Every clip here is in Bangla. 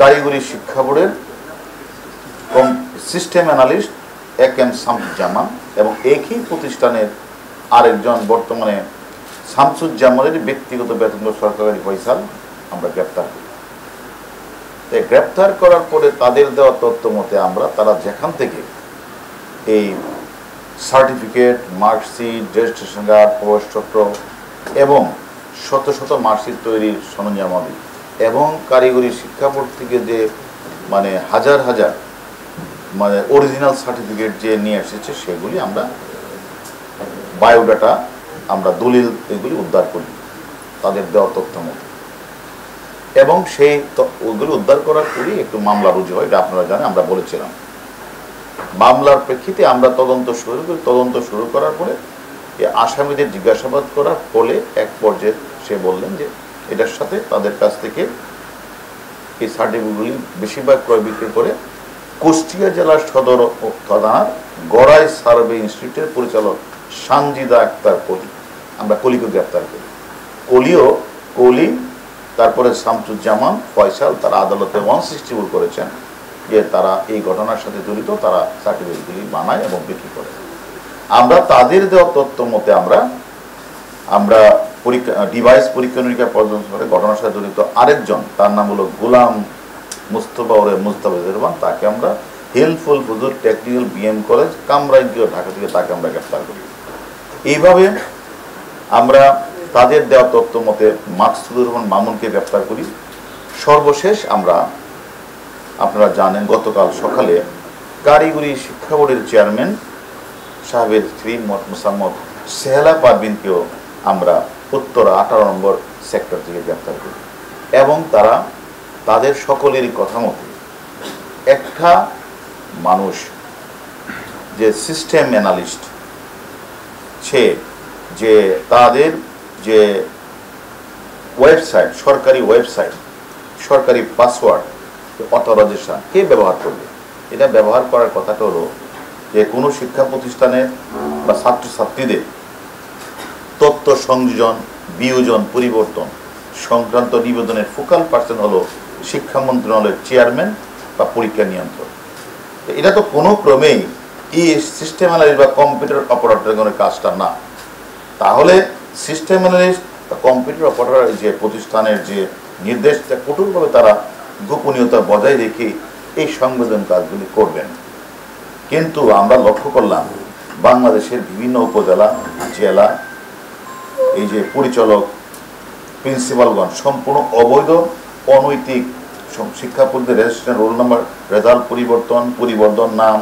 কারিগরি শিক্ষা বোর্ডের সিস্টেম অ্যানালিস্ট এম শামসুজ্জামান এবং একই প্রতিষ্ঠানের আরেকজন বর্তমানে শামসুজ্জামানের ব্যক্তিগত বেতন সরকারি ফয়সাল আমরা গ্রেপ্তার করি। গ্রেপ্তার করার পরে তাদের দেওয়া তথ্য মতে আমরা তারা যেখান থেকে এই সার্টিফিকেট, মার্কশিট, রেজিস্ট্রেশন কার্ড, প্রবেশপত্র এবং শত শত মার্কশিট তৈরির সরঞ্জামাদি এবং কারিগরি শিক্ষা বোর্ড থেকে যে মানে হাজার হাজার মানে অরিজিনাল সার্টিফিকেট যে নিয়ে এসেছে সেগুলি আমরা বায়োডাটা আমরা দলিল এগুলি উদ্ধার করি তাদের দেওয়া তথ্য মতো, এবং সেই ওইগুলি উদ্ধার করার পরই একটু মামলা রুজু হয়। এটা আপনারা জানেন, আমরা বলেছিলাম। মামলার প্রেক্ষিতে আমরা তদন্ত শুরু করি। তদন্ত শুরু করার পরে এই আসামিদের জিজ্ঞাসাবাদ করার ফলে এক পর্যায়ে সে বললেন যে এটার সাথে তাদের কাছ থেকে এই সার্টিফিকেটগুলি বেশিরভাগ ক্রয় বিক্রি করে কুষ্টিয়া জেলার সদর থানার গড়াই সার্ভে ইনস্টিটিউটের পরিচালক সানজিদা আক্তার কলি, আমরা কলিকে গ্রেপ্তার করি। কলি তারপরে শামসুজ্জামান, ফয়সাল তারা আদালতে 164 করেছেন যে তারা এই ঘটনার সাথে জড়িত, তারা সার্টিফিকেটগুলি বানায় এবং বিক্রি করে। আমরা তাদের দেওয়া তথ্য মতে আমরা ডিভাইস পরীক্ষা নিরীক্ষা পর্যন্ত করে ঘটনার সাথে জড়িত আরেকজন, তার নাম হলো গোলাম মুস্তফা ওরে মুস্তাফিজুর রহমান, তাকে আমরা helpful Fazal technical BM college কামরাঙ্গীয় ঢাকা থেকে তাকে আমরা গ্রেপ্তার করি। এইভাবে আমরা তাদের দেওয়া তথ্য মতে মাকসুদুর রহমান মামুনকে গ্রেপ্তার করি। সর্বশেষ আমরা আপনারা জানেন গতকাল সকালে কারিগরি শিক্ষা বোর্ডের চেয়ারম্যান সাহেবের স্ত্রী মোসাম্মদ সেহেলা পারভিনকেও আমরা উত্তরা 18 নম্বর সেক্টর থেকে গ্রেপ্তার করি, এবং তারা তাদের সকলেরই কথা মতো একটা মানুষ যে সিস্টেম অ্যানালিস্ট, সে যে তাদের যে ওয়েবসাইট, সরকারি পাসওয়ার্ড অথরাইজেশন কে ব্যবহার করবে, এটা ব্যবহার করার কথাটা হলো যে কোনো শিক্ষা প্রতিষ্ঠানে বা ছাত্রছাত্রীদের তথ্য সংযোজন, বিয়োজন, পরিবর্তন সংক্রান্ত নিবেদনের ফোকাল পার্সন হলো শিক্ষা মন্ত্রণালয়ের চেয়ারম্যান বা পরীক্ষা নিয়ন্ত্রক। এটা তো কোনো ক্রমেই এই সিস্টেম অ্যানালিস্ট বা কম্পিউটার অপারেটরের কাজটা না। তাহলে সিস্টেম অ্যানালিস্ট বা কম্পিউটার অপারেটর যে প্রতিষ্ঠানের যে নির্দেশটা কঠোরভাবে তারা গোপনীয়তা বজায় রেখে এই সংবেদন কাজগুলি করবেন। কিন্তু আমরা লক্ষ্য করলাম বাংলাদেশের বিভিন্ন উপজেলা, জেলা, এই যে পরিচালক, প্রিন্সিপালগণ সম্পূর্ণ অবৈধ, অনৈতিক শিক্ষা পদ্ধতির রেজিস্ট্রেশন, রোল নাম্বার, রেজাল্ট পরিবর্তন, নাম,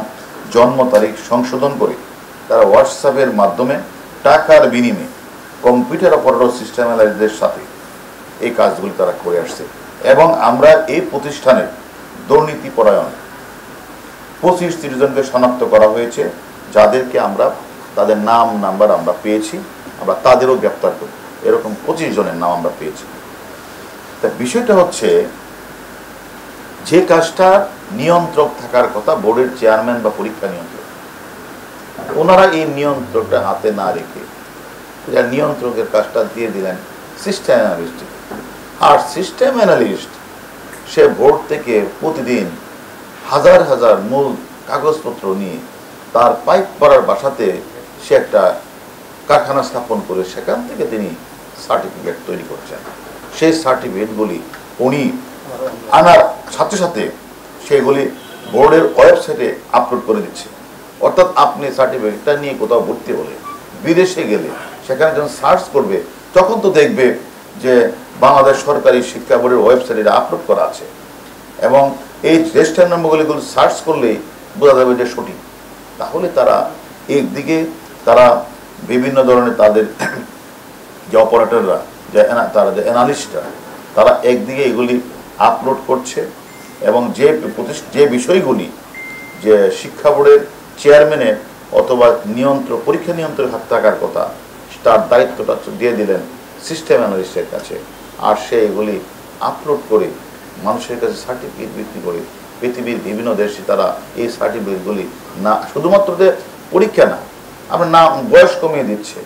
জন্ম তারিখ সংশোধন করে তারা হোয়াটসঅ্যাপের মাধ্যমে টাকার বিনিময়ে কম্পিউটার অপারেটর সিস্টেম অ্যানালিস্টদের সাথে এই কাজগুলি তারা করে আসছে। এবং আমরা এই প্রতিষ্ঠানের দুর্নীতি পরায়ণ 25-30 জনকে শনাক্ত করা হয়েছে, যাদেরকে আমরা তাদের নাম নাম্বার আমরা পেয়েছি, আমরা তাদেরও গ্রেপ্তার করি। এরকম 25 জনের নাম আমরা পেয়েছি। তা বিষয়টা হচ্ছে যে কাজটা নিয়ন্ত্রক থাকার কথা বোর্ডের চেয়ারম্যান বা পরীক্ষা নিয়ন্ত্রক, ওনারা এই নিয়ন্ত্রকটা হাতে না রেখে নিয়ন্ত্রকের কাজটা দিয়ে দিলেন সিস্টেম অ্যানালিস্টকে। আর সিস্টেম অ্যানালিস্ট সে বোর্ড থেকে প্রতিদিন হাজার হাজার মূল কাগজপত্র নিয়ে তার পাইপ পড়ার বাসাতে সে একটা কারখানা স্থাপন করে সেখান থেকে তিনি সার্টিফিকেট তৈরি করছেন। সেই সার্টিফিকেটগুলি উনি আনার সাথে সাথে সেগুলি বোর্ডের ওয়েবসাইটে আপলোড করে দিচ্ছে। অর্থাৎ আপনি সার্টিফিকেটটা নিয়ে কোথাও ভর্তি হলে, বিদেশে গেলে সেখানে যখন সার্চ করবে তখন তো দেখবে যে বাংলাদেশ সরকারি শিক্ষা বোর্ডের ওয়েবসাইটে আপলোড করা আছে, এবং এই রেজিস্টার নম্বরগুলি সার্চ করলেই বোঝা যাবে যে সঠিক। তাহলে তারা একদিকে তারা বিভিন্ন ধরনের তাদের যে অপারেটররা, তারা যে অ্যানালিস্টরা, তারা একদিকে এগুলি আপলোড করছে, এবং যে বিষয়গুলি যে শিক্ষা বোর্ডের চেয়ারম্যানের অথবা পরীক্ষা নিয়ন্ত্রক হাত থাকার কথা, তার দায়িত্বটা দিয়ে দিলেন সিস্টেম অ্যানালিস্টের কাছে। আর সে এগুলি আপলোড করে মানুষের কাছে সার্টিফিকেট বিক্রি করে পৃথিবীর বিভিন্ন দেশে তারা এই সার্টিফিকেটগুলি না শুধুমাত্র যে পরীক্ষা না, আপনার নাম বয়স কমিয়ে দিচ্ছে,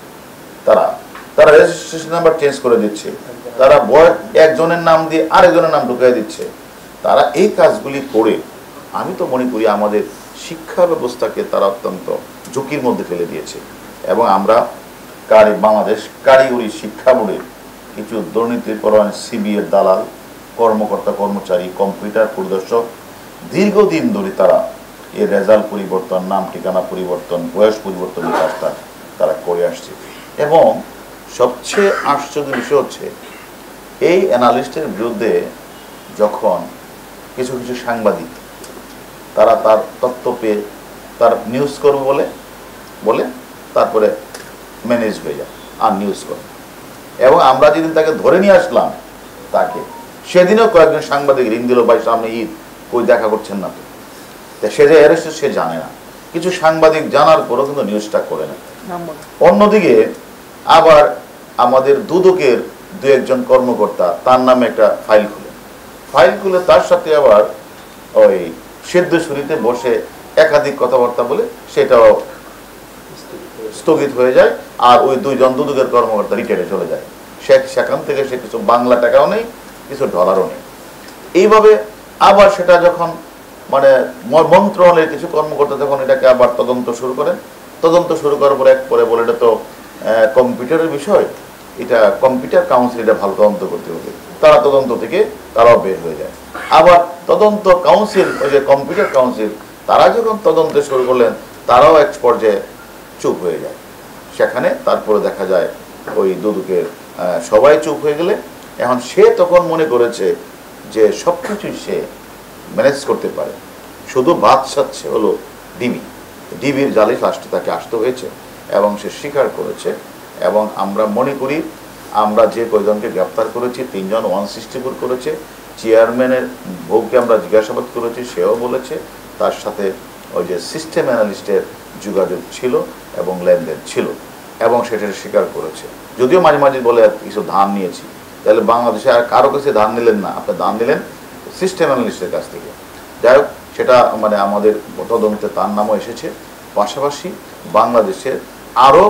তারা রেজিস্ট্রেশন নাম্বার চেঞ্জ করে দিচ্ছে, তারা একজনের নাম দিয়ে আরেকজনের নাম ঢুকিয়ে দিচ্ছে, তারা এই কাজগুলি করে আমি তো মনে করি আমাদের শিক্ষা ব্যবস্থাকে তারা অত্যন্ত ঝুঁকির মধ্যে ফেলে দিয়েছে। এবং আমরা বাংলাদেশ কারিগরি শিক্ষা বোর্ডের কিছু দুর্নীতিপরায়ণ সিবিএর দালাল, কর্মকর্তা কর্মচারী, কম্পিউটার পরিদর্শক দীর্ঘদিন ধরে তারা এর রেজাল্ট পরিবর্তন, নাম ঠিকানা পরিবর্তন, বয়স পরিবর্তনের কাজটা তারা করে আসছে। এবং সবচেয়ে আশ্চর্য বিষয় হচ্ছে এই অ্যানালিস্টের বিরুদ্ধে যখন কিছু কিছু সাংবাদিক তারা তার তথ্য পেয়ে তার নিউজ করবে বলে তারপরে ম্যানেজ হয়ে যায় আর নিউজ করে। এবং আমরা যেদিন তাকে ধরে নিয়ে আসলাম তাকে, সেদিনও কয়েকজন সাংবাদিক রিং দিল, ভাই সামনে ঈদ, কই দেখা করছেন না তো। সে যে অ্যারেস্ট সে জানে না, কিছু সাংবাদিক জানার পরও কিন্তু নিউজটা করে না। অন্যদিকে আবার আমাদের দুদকের দু একজন কর্মকর্তা তার নামে একটা ফাইল খুলে তার সাথে আবার ওই সিদ্ধেশ্বরীতে বসে একাধিক কথাবার্তা বলে সেটাও স্থগিত হয়ে যায়। আর ওই দুইজন দুদকের কর্মকর্তা রিটায়ারে চলে যায়। সেখান থেকে সে কিছু বাংলা টাকাও নেই, কিছু ডলারও নেই। এইভাবে আবার সেটা যখন মানে মন্ত্রণালয়ের কিছু কর্মকর্তা যখন এটাকে আবার তদন্ত শুরু করার পরে পরে বলে এটা তো কম্পিউটারের বিষয়, এটা কম্পিউটার কাউন্সিল এটা ভালো তদন্ত করতে হবে, তারা তদন্ত থেকে তারাও বের হয়ে যায়। আবার তদন্ত কাউন্সিল, ওই যে কম্পিউটার কাউন্সিল, তারা যখন তদন্ত শুরু করলেন তারাও এক পর্যায়ে চুপ হয়ে যায়। সেখানে তারপরে দেখা যায় ওই দুদকের সবাই চুপ হয়ে গেলে এখন সে তখন মনে করেছে যে সব কিছুই সে ম্যানেজ করতে পারে, শুধু বাদ সাচ্ছে হলো ডিবির জালে লাস্টে তাকে আসতে হয়েছে এবং সে স্বীকার করেছে। এবং আমরা মনে করি আমরা যে কয়জনকে গ্রেপ্তার করেছি, 3 জন 164 করেছে, চেয়ারম্যানের বউকে আমরা জিজ্ঞাসাবাদ করেছি, সেও বলেছে তার সাথে ওই যে সিস্টেম অ্যানালিস্টের যোগাযোগ ছিল এবং লেনদেন ছিল এবং সেটা স্বীকার করেছে। যদিও মাঝে মাঝে বলে কিছু ধান নিয়েছি, তাহলে বাংলাদেশে আর কারো কাছে ধান নিলেন না, আপনি ধান নিলেন সিস্টেম অ্যানালিস্টের কাছ থেকে। যাই হোক, সেটা মানে আমাদের তদন্তে তার নামও এসেছে। পাশাপাশি বাংলাদেশের আরও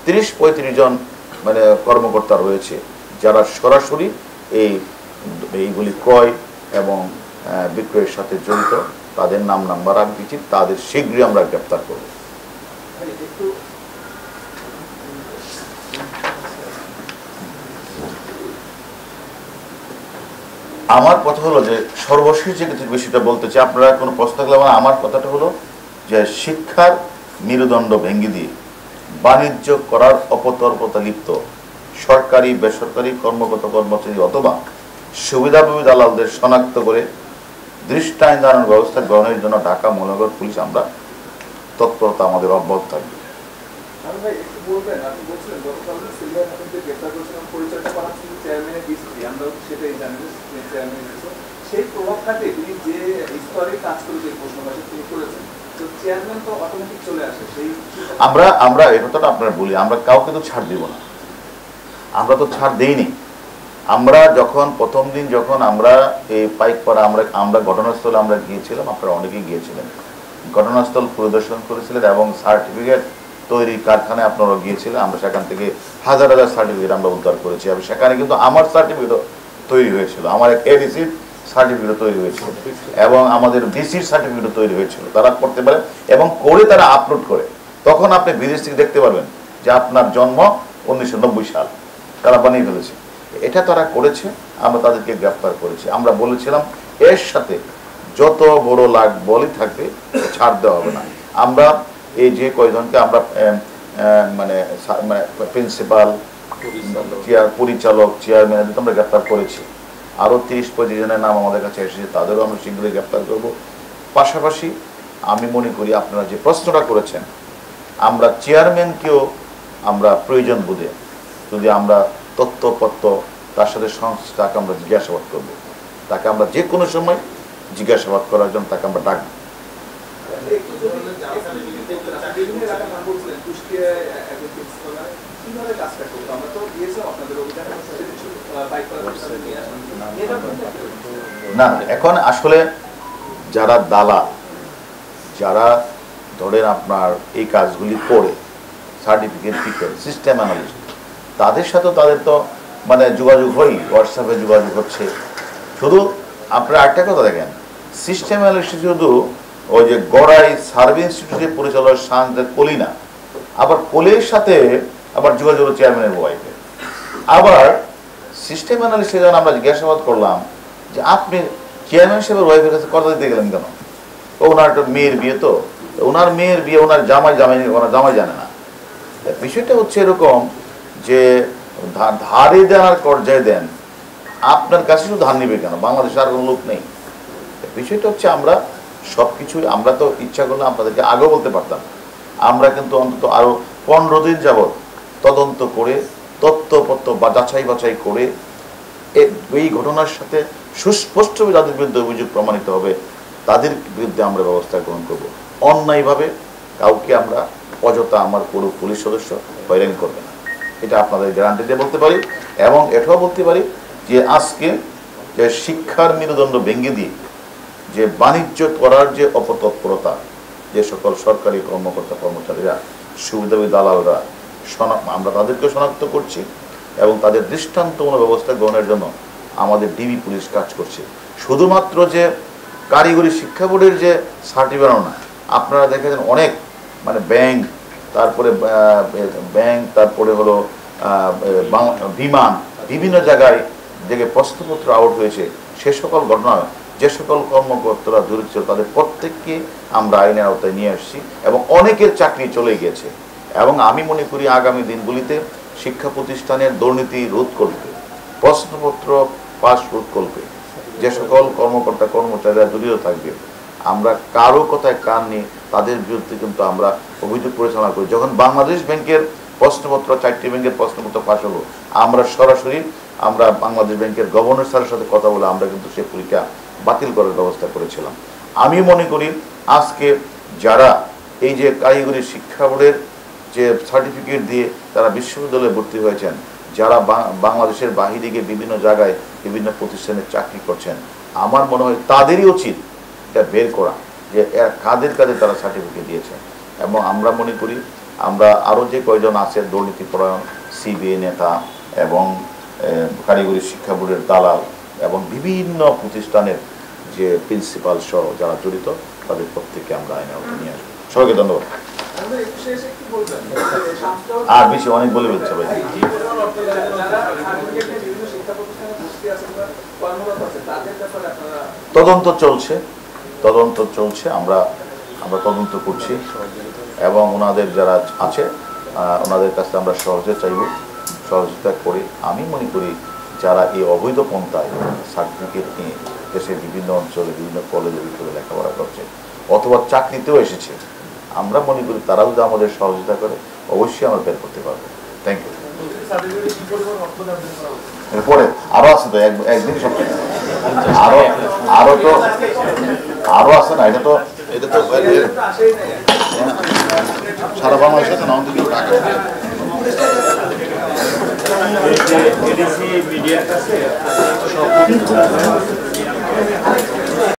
30-35 জন মানে কর্মকর্তা রয়েছে যারা সরাসরি এইগুলি ক্রয় এবং বিক্রয়ের সাথে জড়িত, তাদের নাম নাম্বার আমি দিচ্ছি, তাদের শীঘ্রই আমরা গ্রেপ্তার করব। আমার কথা হলো যে সর্বশেষ যে বিষয়টা বলতে চাই, আপনারা কোনো প্রশ্ন থাকলে আমার কথাটা হলো যে শিক্ষার মেরুদণ্ড ভেঙে দিয়ে বাণিজ্য করার অপতর্পতা লিপ্ত সরকারি বেসরকারি কর্মকর্তা কর্মচারী অথবা সুবিধাভোগী দালালদের শনাক্ত করে দৃষ্টান্তমূলক ব্যবস্থা গ্রহণের জন্য ঢাকা মহানগর পুলিশ আমরা তৎপরতা আমাদের অব্যাহত থাকবে। আমরা এই কথাটা আপনারা বলি, আমরা কাউকে তো ছাড় দিব না, আমরা তো ছাড় দেইনি। আমরা যখন প্রথম দিন যখন আমরা এই পাইকপাড়া আমরা ঘটনাস্থলে আমরা গিয়েছিলাম, আপনারা অনেকেই গিয়েছিলেন, ঘটনাস্থল পরিদর্শন করেছিলেন এবং সার্টিফিকেট তৈরি কারখানায় আপনারা গিয়েছিলেন। আমরা সেখান থেকে হাজার হাজার সার্টিফিকেট আমরা উদ্ধার করেছি এবং সেখানে কিন্তু আমার সার্টিফিকেটও তৈরি হয়েছিল, আমার এডিসির সার্টিফিকেট তৈরি হয়েছিল এবং আমাদের ডিসির সার্টিফিকেট তৈরি হয়েছিল। তারা করতে পারে এবং করে তারা আপলোড করে, তখন আপনি বিদেশ থেকে দেখতে পারবেন যে আপনার জন্ম 1990 সাল, তারা বানিয়ে ফেলেছে। এটা তারা করেছে, আমরা তাদেরকে গ্রেফতার করেছি। আমরা বলেছিলাম এর সাথে যত বড় লাখ বলই থাকবে ছাড় দেওয়া হবে না। আমরা এই যে কয়জনকে আমরা মানে প্রিন্সিপাল, পরিচালক, চেয়ারম্যান আমরা গ্রেফতার করেছি, আরও 30-35 জনের নাম আমাদের কাছে এসেছে, তাদেরও আমরা শীঘ্রই গ্রেফতার করব। পাশাপাশি আমি মনে করি আপনারা যে প্রশ্নটা করেছেন, আমরা চেয়ারম্যানকেও আমরা প্রয়োজন বোধে যদি আমরা তথ্যপত্র তার সাথে তাকে আমরা জিজ্ঞাসাবাদ করব, তাকে আমরা যে কোনো সময় জিজ্ঞাসাবাদ করার জন্য তাকে আমরা ডাকবো। না, এখন আসলে যারা দালাল, যারা ধরেন আপনার এই কাজগুলি করে সার্টিফিকেট পিকেট সিস্টেম অ্যানালিস্ট, তাদের সাথে তাদের তো মানে যোগাযোগ হয়, হোয়াটসঅ্যাপে যোগাযোগ হচ্ছে। শুধু আপনারা একটা কথা দেখেন, সিস্টেম অ্যানালিসিস শুধু ওই যে গড়াই সার্ভে ইনস্টিটিউটের পরিচালক শান্ত কলি না, আবার কলির সাথে আবার যোগাযোগ চেয়ারম্যানের ওয়াইফে। আবার সিস্টেম অ্যানালিসিস যখন আমরা জিজ্ঞাসাবাদ করলাম যে আপনি চেয়ারম্যান সাহেবের ওয়াইফের কাছে কথা দিতে গেলেন কেন, ওনার একটা মেয়ের বিয়ে, তো ওনার মেয়ের বিয়ে ওনার জামাই জানে না। বিষয়টা হচ্ছে এরকম যে ধারে দেন আর কর্যায় দেন, আপনার কাছে শুধু ধার নিবে কেন, বাংলাদেশে আর কোনো লোক নেই। বিষয়টা হচ্ছে আমরা সব কিছুই, আমরা তো ইচ্ছা করলে আপনাদেরকে আগেও বলতে পারতাম, আমরা কিন্তু অন্তত আরো 15 দিন যাবৎ তদন্ত করে তথ্যপত্র বা যাচাই বাছাই করে এই ঘটনার সাথে সুস্পষ্টভাবে যাদের বিরুদ্ধে অভিযোগ প্রমাণিত হবে তাদের বিরুদ্ধে আমরা ব্যবস্থা গ্রহণ করব। অন্যায়ভাবে কাউকে আমরা অযথা আমার পুরো পুলিশ সদস্য হয়রানি করবে না, এটা আপনাদের গ্যারান্টি দিয়ে বলতে পারি। এবং এটাও বলতে পারি যে আজকে যে শিক্ষার মেরুদণ্ড ভেঙে দিয়ে যে বাণিজ্য করার যে অপতৎপরতা, যে সকল সরকারি কর্মকর্তা কর্মচারীরা, সুবিধাভোগী দালালরা, আমরা তাদেরকে শনাক্ত করছি এবং তাদের দৃষ্টান্তমূলক ব্যবস্থা গ্রহণের জন্য আমাদের ডিবি পুলিশ কাজ করছে। শুধুমাত্র যে কারিগরি শিক্ষা বোর্ডের যে সার্টিফিকেট না, আপনারা দেখেছেন অনেক মানে ব্যাংক, তারপরে হলো বিমান, বিভিন্ন জায়গায় যে প্রশ্নপত্র আউট হয়েছে, সে সকল ঘটনায় যে সকল কর্মকর্তারা জড়িত ছিল তাদের প্রত্যেককে আমরা আইনের আওতায় নিয়ে আসছি এবং অনেকের চাকরি চলে গিয়েছে। এবং আমি মনে করি আগামী দিনগুলিতে শিক্ষা প্রতিষ্ঠানের দুর্নীতি রোধ করবে, প্রশ্নপত্র পাস রোধ করবে, যে সকল কর্মকর্তা কর্মচারীরা জড়িত থাকবে, আমরা কারো কথায় কান নিয়ে তাদের বিরুদ্ধে কিন্তু আমরা অভিযোগ পরিচালনা করি। যখন বাংলাদেশ ব্যাংকের প্রশ্নপত্র, 4টি ব্যাংকের প্রশ্নপত্র পাশ হলো, আমরা সরাসরি বাংলাদেশ ব্যাংকের গভর্নর স্যারের সাথে কথা বলে আমরা কিন্তু সেই পরীক্ষা বাতিল করার ব্যবস্থা করেছিলাম। আমি মনে করি আজকে যারা এই যে কারিগরি শিক্ষা বোর্ডের যে সার্টিফিকেট দিয়ে তারা বিশ্ববিদ্যালয়ে ভর্তি হয়েছেন, যারা বাংলাদেশের বাহিরে গিয়ে বিভিন্ন জায়গায় বিভিন্ন প্রতিষ্ঠানে চাকরি করছেন, আমার মনে হয় তাদেরই উচিত এটা বের করা যে কাদের কাদের তারা সার্টিফিকেট দিয়েছেন। এবং আমরা মনে করি আমরা আরও যে কয়জন আছে দুর্নীতিপরায়ণ সিবিআই নেতা এবং কারিগরি শিক্ষা বোর্ডের দালাল এবং বিভিন্ন প্রতিষ্ঠানের যে প্রিন্সিপাল সহ যারা জড়িত তাদের প্রত্যেককে আমরা আইনের আওতায় নিয়ে আসবো। সবাইকে ধন্যবাদ। আর বেশি অনেক বলে বলছে ভাই। তদন্ত চলছে, আমরা তদন্ত করছি এবং ওনাদের যারা আছে ওনাদের কাছে আমরা সহযোগিতা করি। আমি মনে করি যারা এই অবৈধ পন্থায় সার্টিফিকেট নিয়ে দেশের বিভিন্ন অঞ্চলে বিভিন্ন কলেজে বিশ্ববিদ্যালয়ে লেখাপড়া করছে অথবা চাকরিতেও এসেছে, আমরা মনে করি তারা যদি আমাদের সহযোগিতা করে অবশ্যই আমরা বের করতে পারবো। Thank you. এরপরে আরো আছে তো একদিন সব আরো আছে না, এটা তো সারা বাংলাদেশে তো আমাদের টাকা